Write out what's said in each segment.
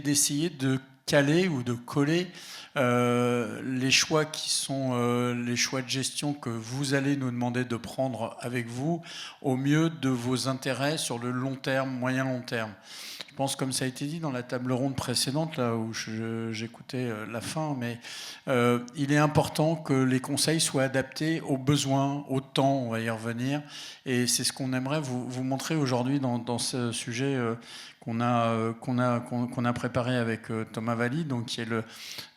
d'essayer de caler ou de coller les choix qui sont les choix de gestion que vous allez nous demander de prendre avec vous au mieux de vos intérêts sur le long terme, moyen-long terme. Je pense, comme ça a été dit dans la table ronde précédente, là où j'écoutais la fin, mais il est important que les conseils soient adaptés aux besoins, au temps, on va y revenir, et c'est ce qu'on aimerait vous montrer aujourd'hui dans ce sujet qu'on a préparé avec Thomas Valli, donc, qui est le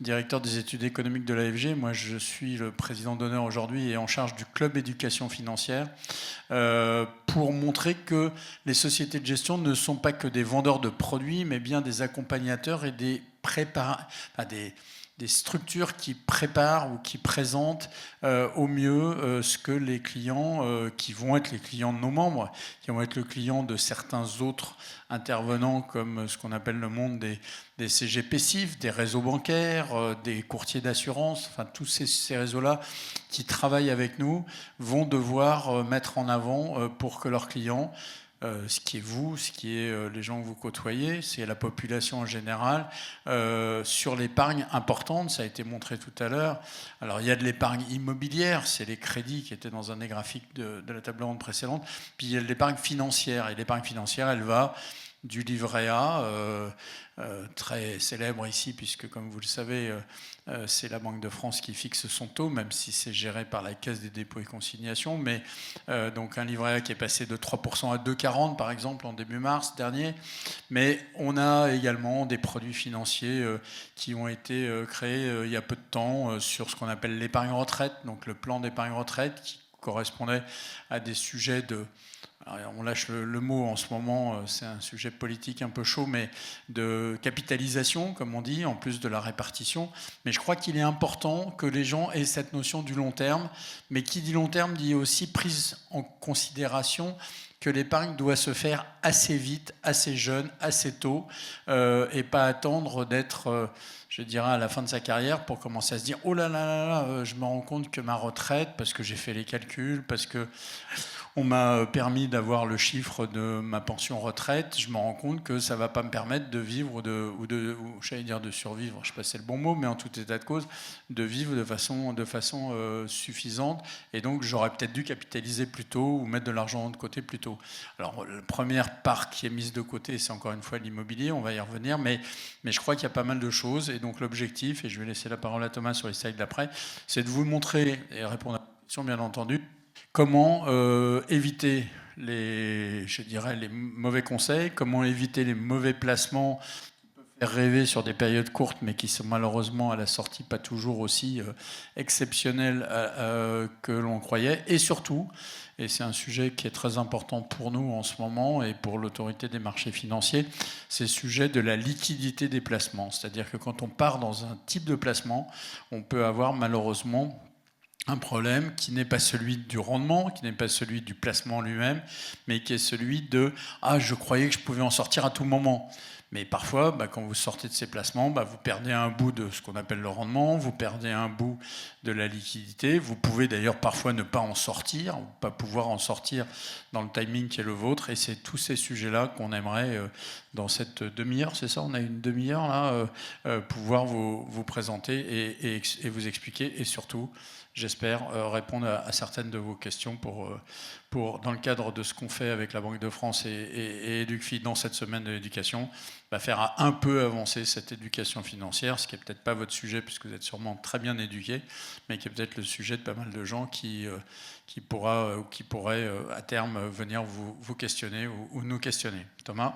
directeur des études économiques de l'AFG. Moi, je suis le président d'honneur aujourd'hui et en charge du club éducation financière, pour montrer que les sociétés de gestion ne sont pas que des vendeurs de produits, mais bien des accompagnateurs et des structures qui préparent ou qui présentent au mieux ce que les clients, qui vont être les clients de nos membres, qui vont être le client de certains autres intervenants, comme ce qu'on appelle le monde des CGPCIF, des réseaux bancaires, des courtiers d'assurance, enfin tous ces réseaux-là qui travaillent avec nous vont devoir mettre en avant pour que leurs clients, ce qui est vous, ce qui est les gens que vous côtoyez, c'est la population en général, sur l'épargne importante, ça a été montré tout à l'heure. Alors il y a de l'épargne immobilière, c'est les crédits qui étaient dans un des graphiques de la table ronde précédente, puis il y a de l'épargne financière, et l'épargne financière, elle va du livret A, très célèbre ici, puisque comme vous le savez, c'est la Banque de France qui fixe son taux, même si c'est géré par la Caisse des dépôts et consignations, mais donc un livret A qui est passé de 3% à 2,40 par exemple en début mars dernier, mais on a également des produits financiers qui ont été créés il y a peu de temps sur ce qu'on appelle l'épargne retraite, donc le plan d'épargne retraite qui correspondait à des sujets de... Alors, on lâche le mot en ce moment, c'est un sujet politique un peu chaud, mais de capitalisation, comme on dit, en plus de la répartition. Mais je crois qu'il est important que les gens aient cette notion du long terme. Mais qui dit long terme dit aussi prise en considération que l'épargne doit se faire assez vite, assez jeune, assez tôt, et pas attendre d'être... je dirais à la fin de sa carrière pour commencer à se dire « Oh là là là là, je me rends compte que ma retraite, parce que j'ai fait les calculs, parce que on m'a permis d'avoir le chiffre de ma pension retraite, je me rends compte que ça ne va pas me permettre de vivre ou j'allais dire de survivre, je ne sais pas si c'est le bon mot, mais en tout état de cause, de vivre de façon suffisante. Et donc, j'aurais peut-être dû capitaliser plus tôt ou mettre de l'argent de côté plus tôt. » Alors, la première part qui est mise de côté, c'est encore une fois l'immobilier, on va y revenir, mais je crois qu'il y a pas mal de choses. Et donc, l'objectif, et je vais laisser la parole à Thomas sur les slides d'après, c'est de vous montrer et répondre à la question, bien entendu, comment éviter les mauvais conseils, comment éviter les mauvais placements qui peuvent faire rêver sur des périodes courtes, mais qui sont malheureusement à la sortie pas toujours aussi exceptionnelles que l'on croyait. Et surtout, et c'est un sujet qui est très important pour nous en ce moment et pour l'autorité des marchés financiers, c'est le sujet de la liquidité des placements. C'est-à-dire que quand on part dans un type de placement, on peut avoir malheureusement un problème qui n'est pas celui du rendement, qui n'est pas celui du placement lui-même, mais qui est celui de « Ah, je croyais que je pouvais en sortir à tout moment ». Mais parfois, quand vous sortez de ces placements, vous perdez un bout de ce qu'on appelle le rendement, vous perdez un bout de la liquidité. Vous pouvez d'ailleurs parfois ne pas en sortir, ou pas pouvoir en sortir dans le timing qui est le vôtre. Et c'est tous ces sujets-là qu'on aimerait, dans cette demi-heure, c'est ça, on a une demi-heure là, pouvoir vous présenter et vous expliquer, et surtout, j'espère répondre à certaines de vos questions dans le cadre de ce qu'on fait avec la Banque de France et EducFi dans cette semaine de l'éducation, faire un peu avancer cette éducation financière, ce qui n'est peut-être pas votre sujet puisque vous êtes sûrement très bien éduqués, mais qui est peut-être le sujet de pas mal de gens qui pourraient à terme venir vous questionner ou nous questionner. Thomas ?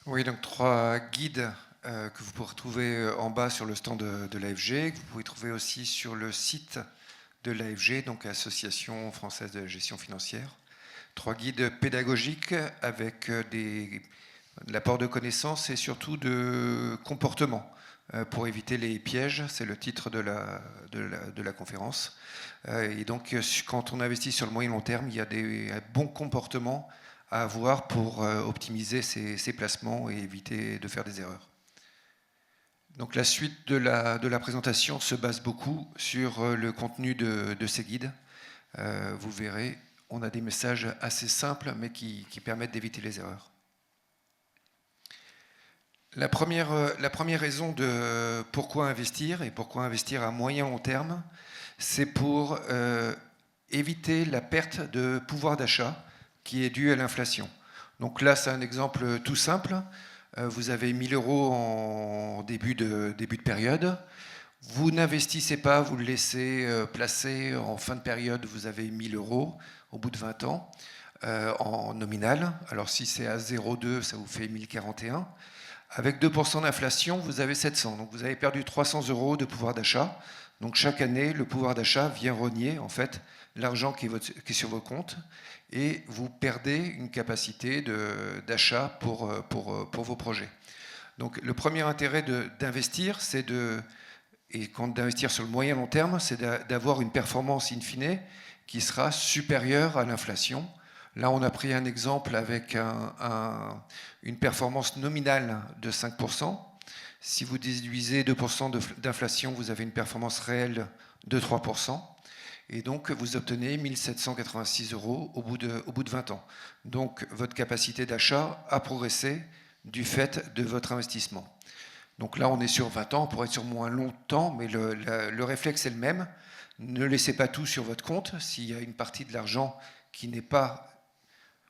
Oui, donc 3 guides que vous pouvez retrouver en bas sur le stand de l'AFG, que vous pouvez trouver aussi sur le site de l'AFG, donc Association française de gestion financière. 3 guides pédagogiques avec de l'apport de connaissances et surtout de comportement pour éviter les pièges, c'est le titre de la conférence. Et donc, quand on investit sur le moyen long terme, il y a des bons comportements à avoir pour optimiser ses placements et éviter de faire des erreurs. Donc la suite de la présentation se base beaucoup sur le contenu de ces guides. Vous verrez, on a des messages assez simples mais qui permettent d'éviter les erreurs. La première raison de pourquoi investir et pourquoi investir à moyen long terme, c'est pour éviter la perte de pouvoir d'achat qui est due à l'inflation. Donc là, c'est un exemple tout simple. Vous avez 1 000 € en début de période. Vous n'investissez pas, vous le laissez placer. En fin de période, vous avez 1 000 € au bout de 20 ans en nominal. Alors si c'est à 0,2, ça vous fait 1 041. Avec 2% d'inflation, vous avez 700. Donc vous avez perdu 300 € de pouvoir d'achat. Donc chaque année, le pouvoir d'achat vient rogner en fait l'argent qui est sur vos comptes et vous perdez une capacité d'achat pour vos projets. Donc le premier intérêt d'investir, d'investir sur le moyen long terme, c'est d'avoir une performance in fine qui sera supérieure à l'inflation. Là, on a pris un exemple avec une performance nominale de 5%. Si vous déduisez 2% d'inflation, vous avez une performance réelle de 3%. Et donc, vous obtenez 1 786 € au bout de 20 ans. Donc, votre capacité d'achat a progressé du fait de votre investissement. Donc là, on est sur 20 ans, on pourrait être sur moins longtemps, mais le réflexe est le même. Ne laissez pas tout sur votre compte. S'il y a une partie de l'argent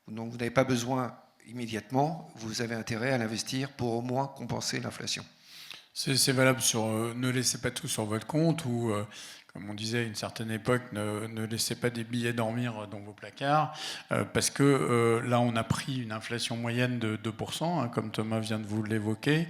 dont vous n'avez pas besoin immédiatement, vous avez intérêt à l'investir pour au moins compenser l'inflation. C'est valable sur ne laissez pas tout sur votre compte ou, comme on disait à une certaine époque, ne laissez pas des billets dormir dans vos placards, parce que là, on a pris une inflation moyenne de 2%, hein, comme Thomas vient de vous l'évoquer.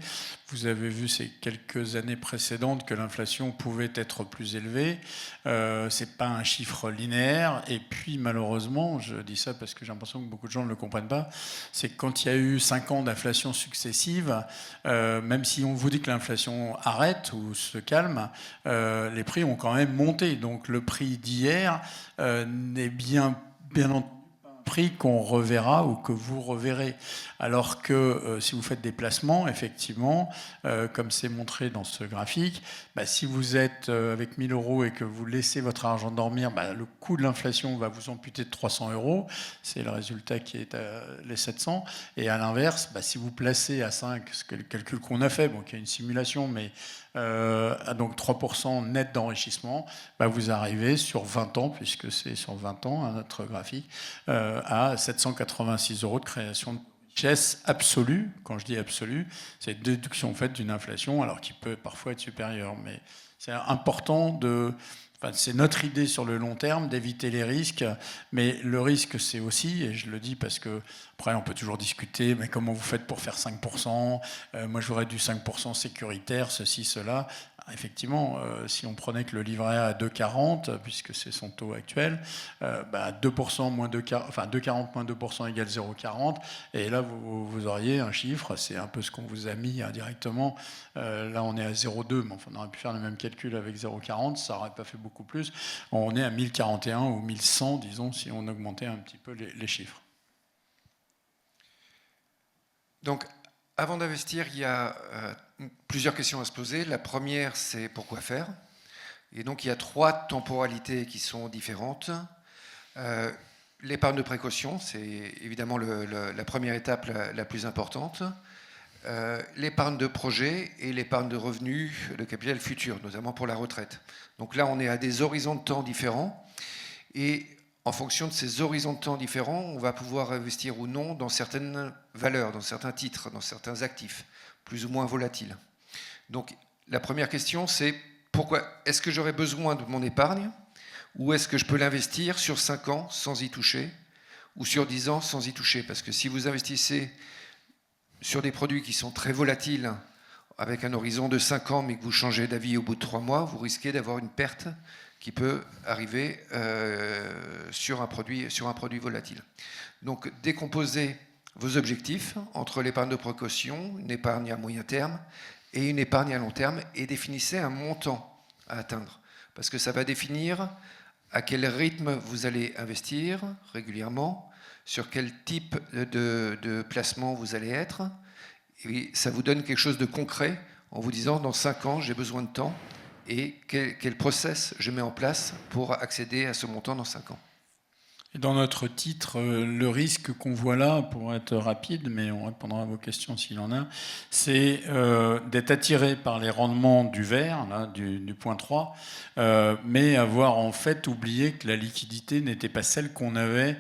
Vous avez vu ces quelques années précédentes que l'inflation pouvait être plus élevée. C'est pas un chiffre linéaire. Et puis, malheureusement, je dis ça parce que j'ai l'impression que beaucoup de gens ne le comprennent pas, c'est que quand il y a eu 5 ans d'inflation successive, même si on vous dit que l'inflation arrête ou se calme, les prix ont quand même monté. Donc le prix d'hier n'est bien entendu un prix qu'on reverra ou que vous reverrez. Alors que si vous faites des placements, effectivement, comme c'est montré dans ce graphique, si vous êtes avec 1 000 € et que vous laissez votre argent dormir, le coût de l'inflation va vous amputer de 300 €. C'est le résultat qui est les 700. Et à l'inverse, si vous placez à 5, c'est le calcul qu'on a fait, qui est une simulation, mais donc 3% net d'enrichissement, vous arrivez sur 20 ans, puisque c'est sur 20 ans, notre graphique, à 786 € de création de richesse absolue. Quand je dis absolue, c'est une déduction faite d'une inflation, alors qui peut parfois être supérieure. Mais c'est important c'est notre idée sur le long terme d'éviter les risques, mais le risque c'est aussi, et je le dis parce que après on peut toujours discuter, mais comment vous faites pour faire 5%, moi j'aurais du 5% sécuritaire, ceci, cela. Effectivement, si on prenait que le livret A à 2,40, puisque c'est son taux actuel, 2% moins 2,40 moins 2% égale 0,40, et là vous auriez un chiffre, c'est un peu ce qu'on vous a mis indirectement. Là on est à 0,2, mais on aurait pu faire le même calcul avec 0,40, ça n'aurait pas fait beaucoup plus. On est à 1041 ou 1100, disons, si on augmentait un petit peu les chiffres. Donc, avant d'investir, il y a plusieurs questions à se poser. La première, c'est pourquoi faire. Et donc, il y a 3 temporalités qui sont différentes. L'épargne de précaution, c'est évidemment la première étape la plus importante. L'épargne de projet et l'épargne de revenus, de capital futur, notamment pour la retraite. Donc là, on est à des horizons de temps différents. Et en fonction de ces horizons de temps différents, on va pouvoir investir ou non dans certaines valeurs, dans certains titres, dans certains actifs, plus ou moins volatiles. Donc la première question, c'est pourquoi est-ce que j'aurais besoin de mon épargne, ou est-ce que je peux l'investir sur 5 ans sans y toucher, ou sur 10 ans sans y toucher? Parce que si vous investissez sur des produits qui sont très volatiles, avec un horizon de 5 ans, mais que vous changez d'avis au bout de 3 mois, vous risquez d'avoir une perte qui peut arriver sur un produit volatile. Donc, décomposez vos objectifs entre l'épargne de précaution, une épargne à moyen terme et une épargne à long terme, et définissez un montant à atteindre. Parce que ça va définir à quel rythme vous allez investir régulièrement, sur quel type de placement vous allez être. Et ça vous donne quelque chose de concret en vous disant, dans 5 ans, j'ai besoin de temps, et quel process je mets en place pour accéder à ce montant dans 5 ans. Dans notre titre, le risque qu'on voit là, pour être rapide, mais on répondra à vos questions s'il en a, c'est d'être attiré par les rendements du vert, là, du point 3, mais avoir en fait oublié que la liquidité n'était pas celle qu'on avait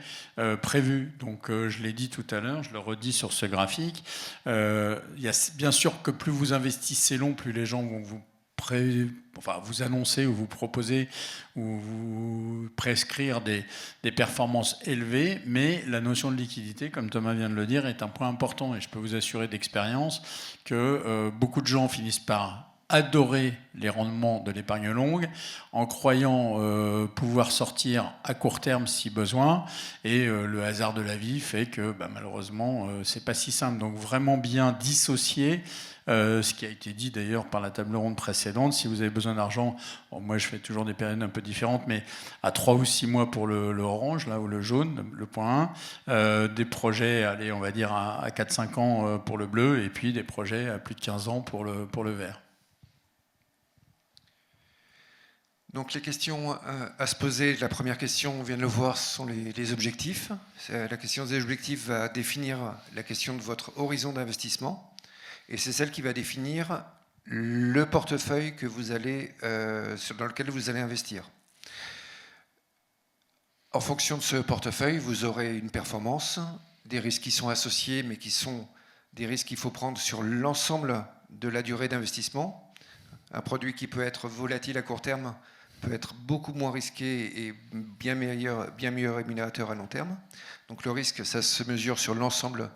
prévue. Donc je l'ai dit tout à l'heure, je le redis sur ce graphique. Il y a bien sûr que plus vous investissez long, plus les gens vont vous annoncer ou vous proposer ou vous prescrire des performances élevées, mais la notion de liquidité, comme Thomas vient de le dire, est un point important. Et je peux vous assurer d'expérience que beaucoup de gens finissent par adorer les rendements de l'épargne longue en croyant pouvoir sortir à court terme si besoin, et le hasard de la vie fait que malheureusement c'est pas si simple. Donc vraiment bien dissocier ce qui a été dit d'ailleurs par la table ronde précédente. Si vous avez besoin d'argent, moi je fais toujours des périodes un peu différentes, mais à 3 ou 6 mois pour le orange, là, ou le jaune, le point 1, des projets, allez, on va dire à 4-5 ans pour le bleu, et puis des projets à plus de 15 ans pour le vert. Donc les questions à se poser, la première question, on vient de le voir, ce sont les objectifs. La question des objectifs va définir la question de votre horizon d'investissement. Et c'est celle qui va définir le portefeuille que vous allez, dans lequel vous allez investir. En fonction de ce portefeuille, vous aurez une performance, des risques qui sont associés, mais qui sont des risques qu'il faut prendre sur l'ensemble de la durée d'investissement. Un produit qui peut être volatile à court terme peut être beaucoup moins risqué et bien mieux rémunérateur à long terme. Donc le risque, ça se mesure sur l'ensemble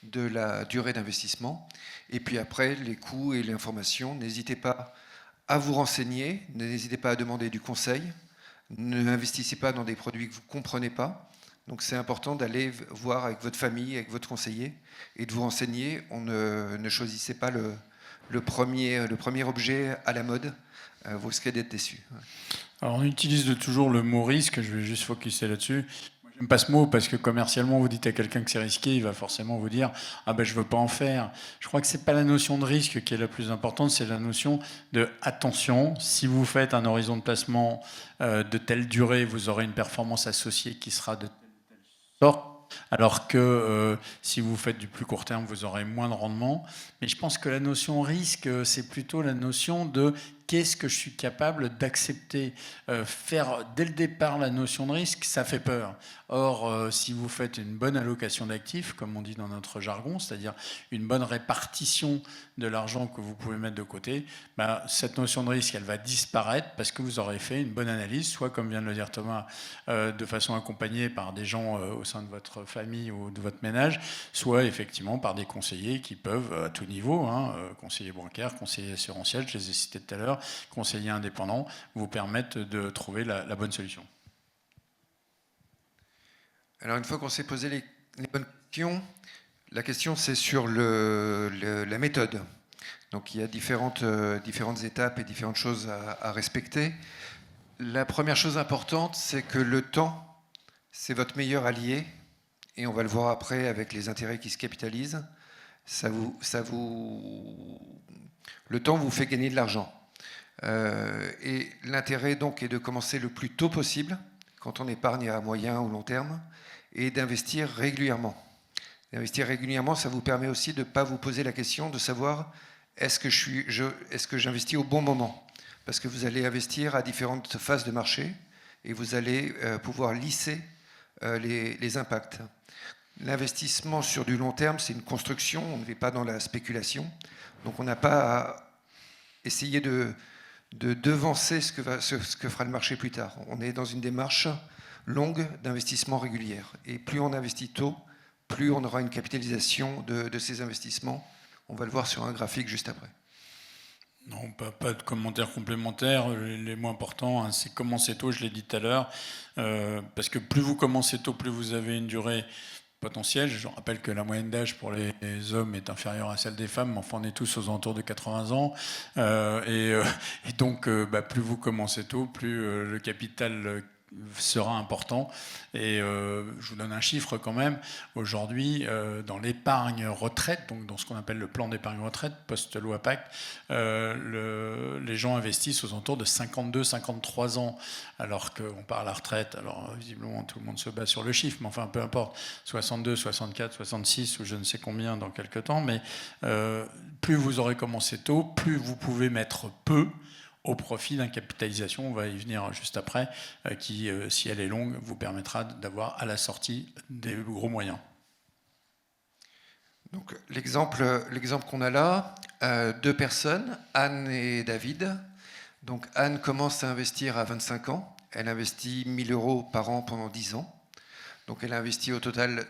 de la durée d'investissement. Et puis après, les coûts et l'information, n'hésitez pas à vous renseigner, n'hésitez pas à demander du conseil, n'investissez pas dans des produits que vous ne comprenez pas. Donc c'est important d'aller voir avec votre famille, avec votre conseiller, et de vous renseigner. Ne choisissez pas le premier objet à la mode, vous risquez d'être déçu. Alors on utilise toujours le mot risque, je vais juste focuser là-dessus. J'aime pas ce mot parce que commercialement, vous dites à quelqu'un que c'est risqué, il va forcément vous dire « Ah ben je veux pas en faire ». Je crois que c'est pas la notion de risque qui est la plus importante, c'est la notion de « attention, si vous faites un horizon de placement de telle durée, vous aurez une performance associée qui sera de telle sorte ». Alors que si vous faites du plus court terme, vous aurez moins de rendement. Mais je pense que la notion risque, c'est plutôt la notion de qu'est-ce que je suis capable d'accepter. Faire dès le départ la notion de risque, ça fait peur. Or, si vous faites une bonne allocation d'actifs, comme on dit dans notre jargon, c'est-à-dire une bonne répartition de l'argent que vous pouvez mettre de côté, cette notion de risque, elle va disparaître parce que vous aurez fait une bonne analyse, soit comme vient de le dire Thomas, de façon accompagnée par des gens au sein de votre famille ou de votre ménage, soit effectivement par des conseillers qui peuvent, à tout niveau, conseillers bancaires, conseillers assurantiels, je les ai cités tout à l'heure, conseillers indépendants, vous permettent de trouver la bonne solution. Alors une fois qu'on s'est posé les bonnes questions, la question c'est sur la méthode. Donc il y a différentes étapes et différentes choses à respecter. La première chose importante, c'est que le temps, c'est votre meilleur allié, et on va le voir après avec les intérêts qui se capitalisent. Le temps vous fait gagner de l'argent. Et l'intérêt donc est de commencer le plus tôt possible, quand on épargne à moyen ou long terme, et d'investir régulièrement. D'investir régulièrement, ça vous permet aussi de ne pas vous poser la question de savoir est-ce que j'investis au bon moment, parce que vous allez investir à différentes phases de marché et vous allez pouvoir lisser les impacts. L'investissement sur du long terme, c'est une construction, on ne va pas dans la spéculation, donc on n'a pas à essayer de devancer ce que fera le marché plus tard. On est dans une démarche longue d'investissement régulière. Et plus on investit tôt, plus on aura une capitalisation de ces investissements. On va le voir sur un graphique juste après. Non, pas de commentaires complémentaires. Les mots importants, c'est commencer tôt, je l'ai dit tout à l'heure, parce que plus vous commencez tôt, plus vous avez une durée potentielle. Je rappelle que la moyenne d'âge pour les hommes est inférieure à celle des femmes, mais enfin on est tous aux alentours de 80 ans. Et donc, plus vous commencez tôt, plus le capital sera important. Et je vous donne un chiffre quand même. Aujourd'hui, dans l'épargne retraite, donc dans ce qu'on appelle le plan d'épargne retraite, post-loi Pacte, les gens investissent aux alentours de 52-53 ans, alors qu'on part à la retraite. Alors visiblement, tout le monde se bat sur le chiffre, mais enfin, peu importe, 62, 64, 66 ou je ne sais combien dans quelques temps. Mais plus vous aurez commencé tôt, plus vous pouvez mettre peu au profit d'une capitalisation, on va y venir juste après, qui, si elle est longue, vous permettra d'avoir à la sortie des gros moyens. Donc, l'exemple qu'on a là, 2 personnes, Anne et David. Donc Anne commence à investir à 25 ans. Elle investit 1 000 euros par an pendant 10 ans. Donc elle a investi au total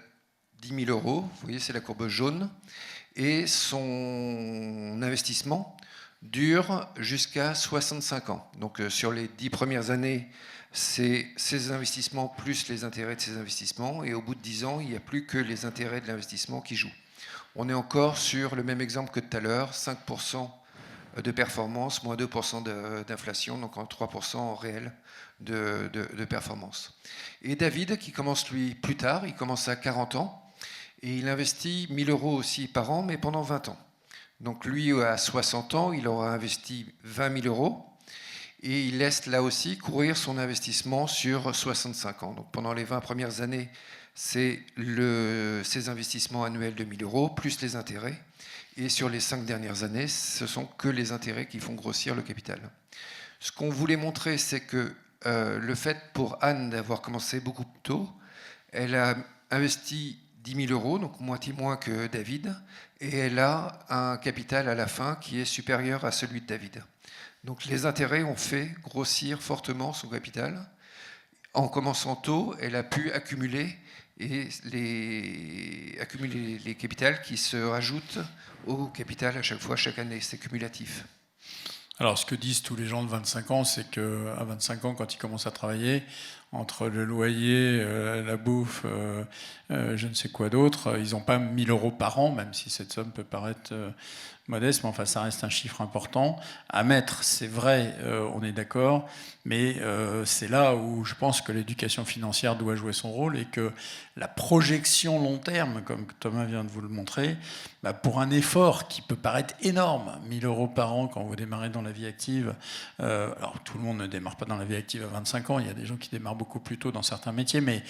10 000 euros. Vous voyez, c'est la courbe jaune. Et son investissement dure jusqu'à 65 ans. Donc sur les 10 premières années, c'est ses investissements plus les intérêts de ses investissements. Et au bout de 10 ans, il n'y a plus que les intérêts de l'investissement qui jouent. On est encore sur le même exemple que tout à l'heure, 5% de performance, moins 2% d'inflation, donc en 3% en réel de performance. Et David, qui commence lui plus tard, il commence à 40 ans, et il investit 1 000 euros aussi par an, mais pendant 20 ans. Donc lui, à 60 ans, il aura investi 20 000 euros, et il laisse là aussi courir son investissement sur 65 ans. Donc pendant les 20 premières années, c'est ses investissements annuels de 1 000 euros, plus les intérêts. Et sur les 5 dernières années, ce sont que les intérêts qui font grossir le capital. Ce qu'on voulait montrer, c'est que le fait pour Anne d'avoir commencé beaucoup plus tôt, elle a investi 10 000 euros, donc moitié moins que David, et elle a un capital à la fin qui est supérieur à celui de David. Donc les intérêts ont fait grossir fortement son capital. En commençant tôt, elle a pu accumuler les capitals qui se rajoutent au capital à chaque fois, chaque année. C'est cumulatif. Alors, ce que disent tous les gens de 25 ans, c'est qu'à 25 ans, quand ils commencent à travailler, entre le loyer, la bouffe, je ne sais quoi d'autre, ils n'ont pas 1 000 euros par an, même si cette somme peut paraître modeste, mais enfin, ça reste un chiffre important. À mettre, c'est vrai, on est d'accord, mais c'est là où je pense que l'éducation financière doit jouer son rôle et que la projection long terme, comme Thomas vient de vous le montrer, bah, pour un effort qui peut paraître énorme, 1 000 euros par an quand vous démarrez dans la vie active, alors tout le monde ne démarre pas dans la vie active à 25 ans, il y a des gens qui démarrent beaucoup plus tôt dans certains métiers, mais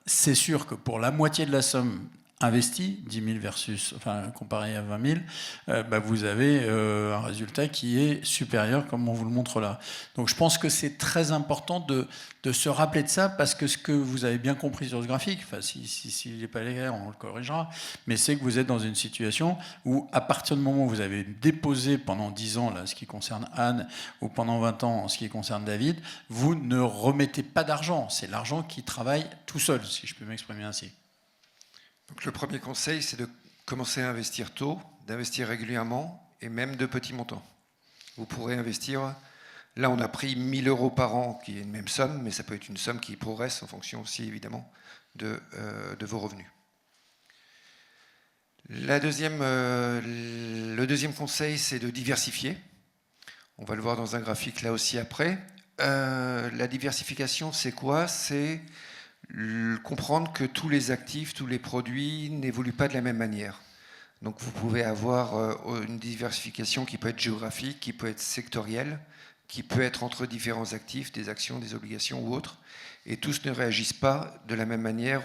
c'est sûr que pour la moitié de la somme investi, 10 000 versus, enfin, comparé à 20 000, bah, vous avez un résultat qui est supérieur, comme on vous le montre là. Donc je pense que c'est très important de se rappeler de ça, parce que ce que vous avez bien compris sur ce graphique, enfin, s'il n'est pas clair, on le corrigera, mais c'est que vous êtes dans une situation où, à partir du moment où vous avez déposé pendant 10 ans, là, ce qui concerne Anne, ou pendant 20 ans, en ce qui concerne David, vous ne remettez pas d'argent. C'est l'argent qui travaille tout seul, si je peux m'exprimer ainsi. Donc le premier conseil, c'est de commencer à investir tôt, d'investir régulièrement et même de petits montants. Vous pourrez investir, là on a pris 1 000 euros par an, qui est une même somme, mais ça peut être une somme qui progresse en fonction aussi évidemment de vos revenus. Le deuxième conseil, c'est de diversifier. On va le voir dans un graphique là aussi après. La diversification, c'est quoi ? C'est comprendre que tous les actifs, tous les produits n'évoluent pas de la même manière. Donc vous pouvez avoir une diversification qui peut être géographique, qui peut être sectorielle, qui peut être entre différents actifs, des actions, des obligations ou autres, et tous ne réagissent pas de la même manière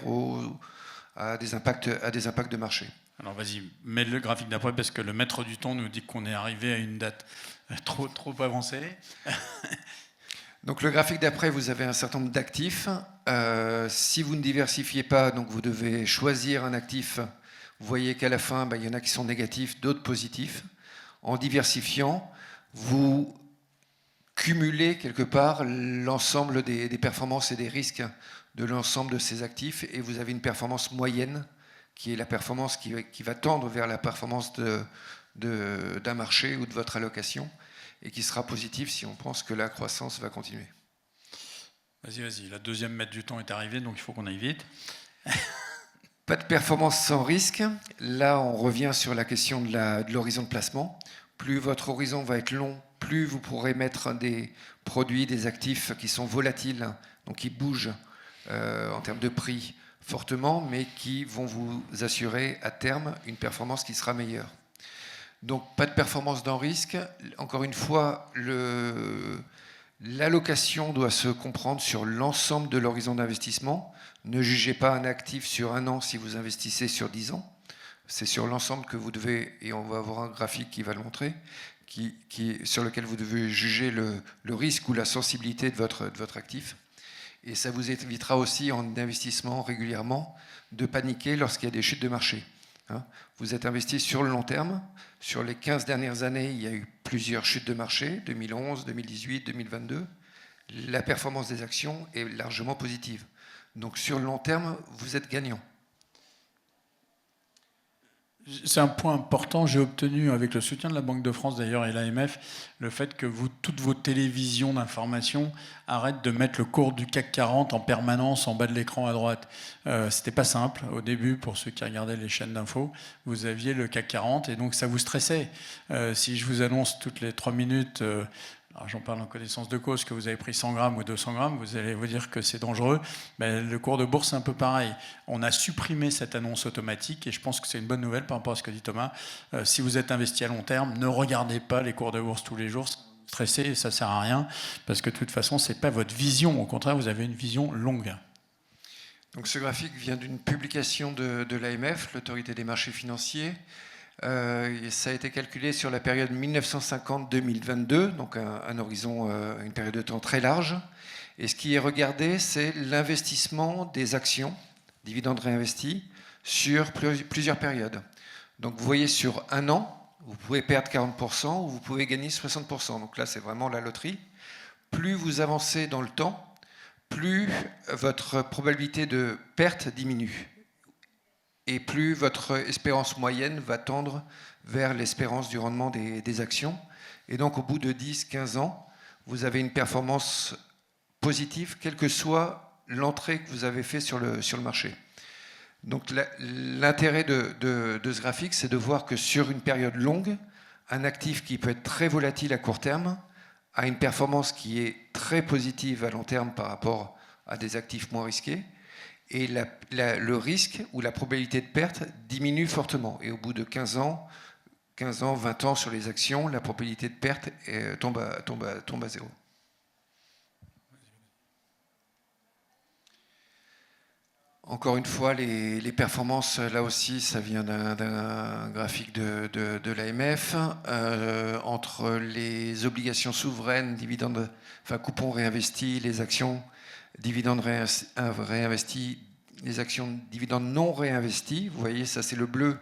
à des impacts de marché. Alors vas-y, mets le graphique d'après, parce que le maître du temps nous dit qu'on est arrivé à une date trop avancée. Donc le graphique d'après, vous avez un certain nombre d'actifs. Si vous ne diversifiez pas, donc vous devez choisir un actif. Vous voyez qu'à la fin, il y en a qui sont négatifs, d'autres positifs. En diversifiant, vous cumulez quelque part l'ensemble des performances et des risques de l'ensemble de ces actifs, et vous avez une performance moyenne, qui est la performance qui va tendre vers la performance d'un marché ou de votre allocation, et qui sera positif si on pense que la croissance va continuer. Vas-y, la deuxième mètre du temps est arrivée, donc il faut qu'on aille vite. Pas de performance sans risque. Là, on revient sur la question de l'horizon de placement. Plus votre horizon va être long, plus vous pourrez mettre des produits, des actifs qui sont volatiles, donc qui bougent en termes de prix fortement, mais qui vont vous assurer à terme une performance qui sera meilleure. Donc pas de performance dans risque. Encore une fois, l'allocation doit se comprendre sur l'ensemble de l'horizon d'investissement. Ne jugez pas un actif sur 1 an si vous investissez sur 10 ans. C'est sur l'ensemble que vous devez, et on va avoir un graphique qui va le montrer, sur lequel vous devez juger le risque ou la sensibilité de votre actif. Et ça vous évitera aussi en investissement régulièrement de paniquer lorsqu'il y a des chutes de marché. Vous êtes investi sur le long terme. Sur les 15 dernières années, il y a eu plusieurs chutes de marché, 2011, 2018, 2022. La performance des actions est largement positive. Donc sur le long terme, vous êtes gagnant. C'est un point important. J'ai obtenu, avec le soutien de la Banque de France d'ailleurs et l'AMF, le fait que toutes vos télévisions d'information arrêtent de mettre le cours du CAC 40 en permanence en bas de l'écran à droite. C'était pas simple au début pour ceux qui regardaient les chaînes d'infos. Vous aviez le CAC 40 et donc ça vous stressait. Si je vous annonce toutes les 3 minutes... alors j'en parle en connaissance de cause, que vous avez pris 100 grammes ou 200 grammes, vous allez vous dire que c'est dangereux. Mais le cours de bourse, c'est un peu pareil. On a supprimé cette annonce automatique et je pense que c'est une bonne nouvelle par rapport à ce que dit Thomas. Si vous êtes investi à long terme, ne regardez pas les cours de bourse tous les jours. Stressé, et ça ne sert à rien parce que de toute façon, ce n'est pas votre vision. Au contraire, vous avez une vision longue. Donc ce graphique vient d'une publication de l'AMF, l'Autorité des marchés financiers. Ça a été calculé sur la période 1950-2022, donc un horizon, une période de temps très large. Et ce qui est regardé, c'est l'investissement des actions, dividendes réinvestis, sur plusieurs périodes. Donc vous voyez, sur 1 an, vous pouvez perdre 40% ou vous pouvez gagner 60%. Donc là, c'est vraiment la loterie. Plus vous avancez dans le temps, plus votre probabilité de perte diminue. Et plus votre espérance moyenne va tendre vers l'espérance du rendement des actions. Et donc, au bout de 10-15 ans, vous avez une performance positive, quelle que soit l'entrée que vous avez faite sur le marché. Donc, l'intérêt de ce graphique, c'est de voir que sur une période longue, un actif qui peut être très volatile à court terme a une performance qui est très positive à long terme par rapport à des actifs moins risqués. Et le risque ou la probabilité de perte diminue fortement. Et au bout de 15 ans, 20 ans sur les actions, la probabilité de perte tombe à zéro. Encore une fois, les performances, là aussi, ça vient d'un graphique de l'AMF. Entre les obligations souveraines, dividendes, enfin coupons réinvestis, les actions dividendes réinvestis, les actions dividendes non réinvestis. Vous voyez, ça c'est le bleu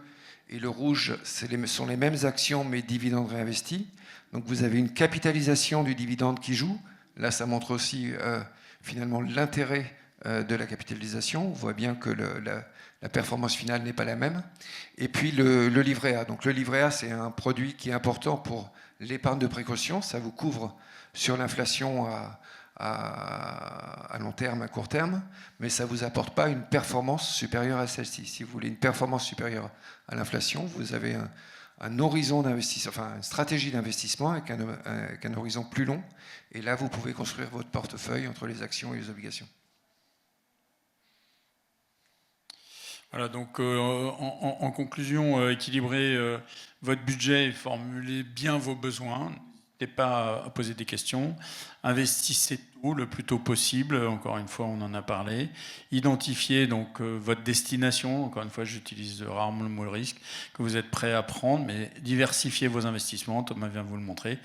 et le rouge, sont les mêmes actions mais dividendes réinvestis. Donc vous avez une capitalisation du dividende qui joue. Là, ça montre aussi finalement l'intérêt de la capitalisation. On voit bien que la performance finale n'est pas la même. Et puis le livret A. Donc le livret A, c'est un produit qui est important pour l'épargne de précaution. Ça vous couvre sur l'inflation à long terme, à court terme, mais ça ne vous apporte pas une performance supérieure à celle-ci. Si vous voulez une performance supérieure à l'inflation, vous avez un horizon d'investissement, enfin une stratégie d'investissement avec un horizon plus long, et là vous pouvez construire votre portefeuille entre les actions et les obligations. Voilà, donc en conclusion, équilibrer votre budget et formuler bien vos besoins. N'hésitez pas à poser des questions. Investissez tout le plus tôt possible. Encore une fois, on en a parlé. Identifiez donc votre destination. Encore une fois, j'utilise rarement le mot risque que vous êtes prêt à prendre, mais diversifiez vos investissements. Thomas vient vous le montrer.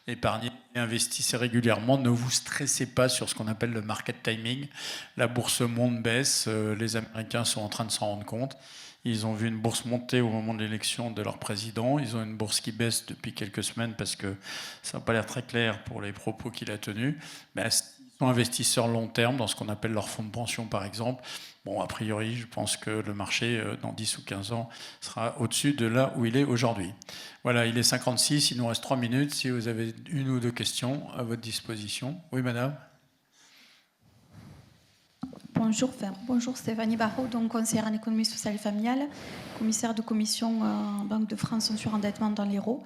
Épargnez et investissez régulièrement. Ne vous stressez pas sur ce qu'on appelle le market timing. La bourse monte, baisse. Les Américains sont en train de s'en rendre compte. Ils ont vu une bourse monter au moment de l'élection de leur président. Ils ont une bourse qui baisse depuis quelques semaines parce que ça n'a pas l'air très clair pour les propos qu'il a tenus. Mais ils sont investisseurs long terme dans ce qu'on appelle leur fonds de pension, par exemple. Bon, a priori, je pense que le marché, dans 10 ou 15 ans, sera au-dessus de là où il est aujourd'hui. Voilà, il est 56, il nous reste 3 minutes. Si vous avez une ou deux questions à votre disposition. Oui, madame ? Bonjour Stéphanie Barraud, donc conseillère en économie sociale et familiale, commissaire de commission Banque de France en surendettement dans l'Hérault,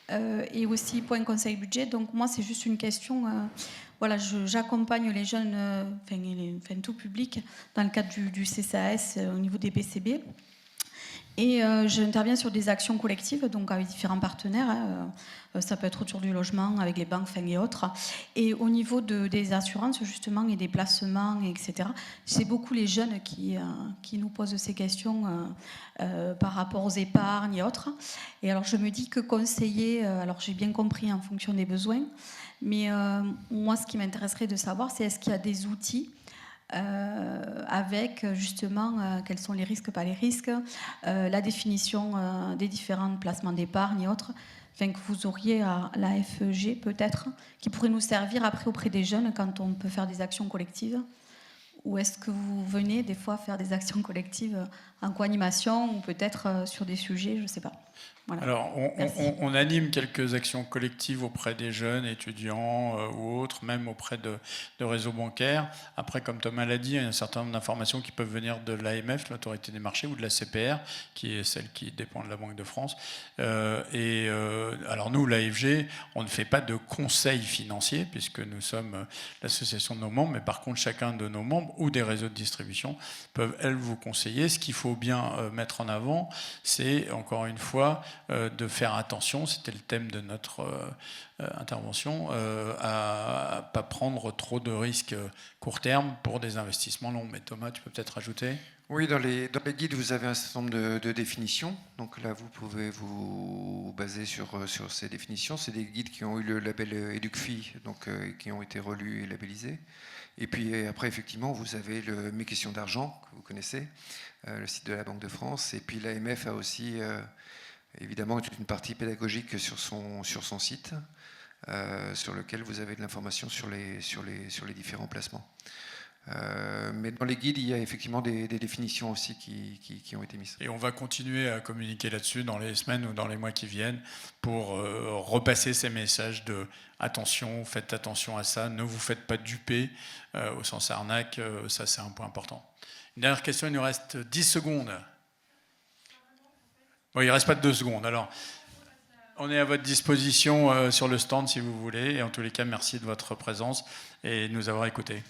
et aussi point conseil budget. Donc moi, c'est juste une question. voilà, j'accompagne les jeunes, tout public, dans le cadre du CCAS au niveau des BCB. Et j'interviens sur des actions collectives, donc avec différents partenaires. Ça peut être autour du logement, avec les banques et autres. Et au niveau des assurances, justement, et des placements, etc., c'est beaucoup les jeunes qui nous posent ces questions par rapport aux épargnes et autres. Et alors, je me dis que conseiller, alors j'ai bien compris en fonction des besoins, mais moi, ce qui m'intéresserait de savoir, c'est est-ce qu'il y a des outils avec justement quels sont les risques, pas les risques, la définition des différents placements d'épargne et autres, que vous auriez à la FEG peut-être, qui pourrait nous servir après auprès des jeunes quand on peut faire des actions collectives. Ou est-ce que vous venez des fois faire des actions collectives en co-animation ou peut-être sur des sujets, je ne sais pas. Voilà. Alors, on anime quelques actions collectives auprès des jeunes, étudiants ou autres, même auprès de réseaux bancaires. Après, comme Thomas l'a dit, il y a un certain nombre d'informations qui peuvent venir de l'AMF, l'autorité des marchés, ou de la CPR, qui est celle qui dépend de la Banque de France. Alors nous, l'AFG, on ne fait pas de conseil financier, puisque nous sommes l'association de nos membres, mais par contre, chacun de nos membres ou des réseaux de distribution peuvent, elles, vous conseiller. Ce qu'il faut bien mettre en avant, c'est, encore une fois, de faire attention, c'était le thème de notre intervention, à ne pas prendre trop de risques court terme pour des investissements longs. Mais Thomas, tu peux peut-être rajouter ? Oui, dans les guides, vous avez un certain nombre de définitions. Donc là, vous pouvez vous baser sur ces définitions. C'est des guides qui ont eu le label EducFi, donc qui ont été relus et labellisés. Et puis après, effectivement, vous avez Mes questions d'argent, que vous connaissez, le site de la Banque de France. Et puis l'AMF a aussi... évidemment, toute une partie pédagogique sur son site, sur lequel vous avez de l'information sur les différents placements. Mais dans les guides, il y a effectivement des définitions aussi qui ont été mises. Et on va continuer à communiquer là-dessus dans les semaines ou dans les mois qui viennent pour repasser ces messages de attention, faites attention à ça, ne vous faites pas duper au sens arnaque, ça c'est un point important. Une dernière question, il nous reste 10 secondes. Bon, il ne reste pas de 2 secondes. Alors, on est à votre disposition sur le stand si vous voulez. Et en tous les cas, merci de votre présence et de nous avoir écoutés.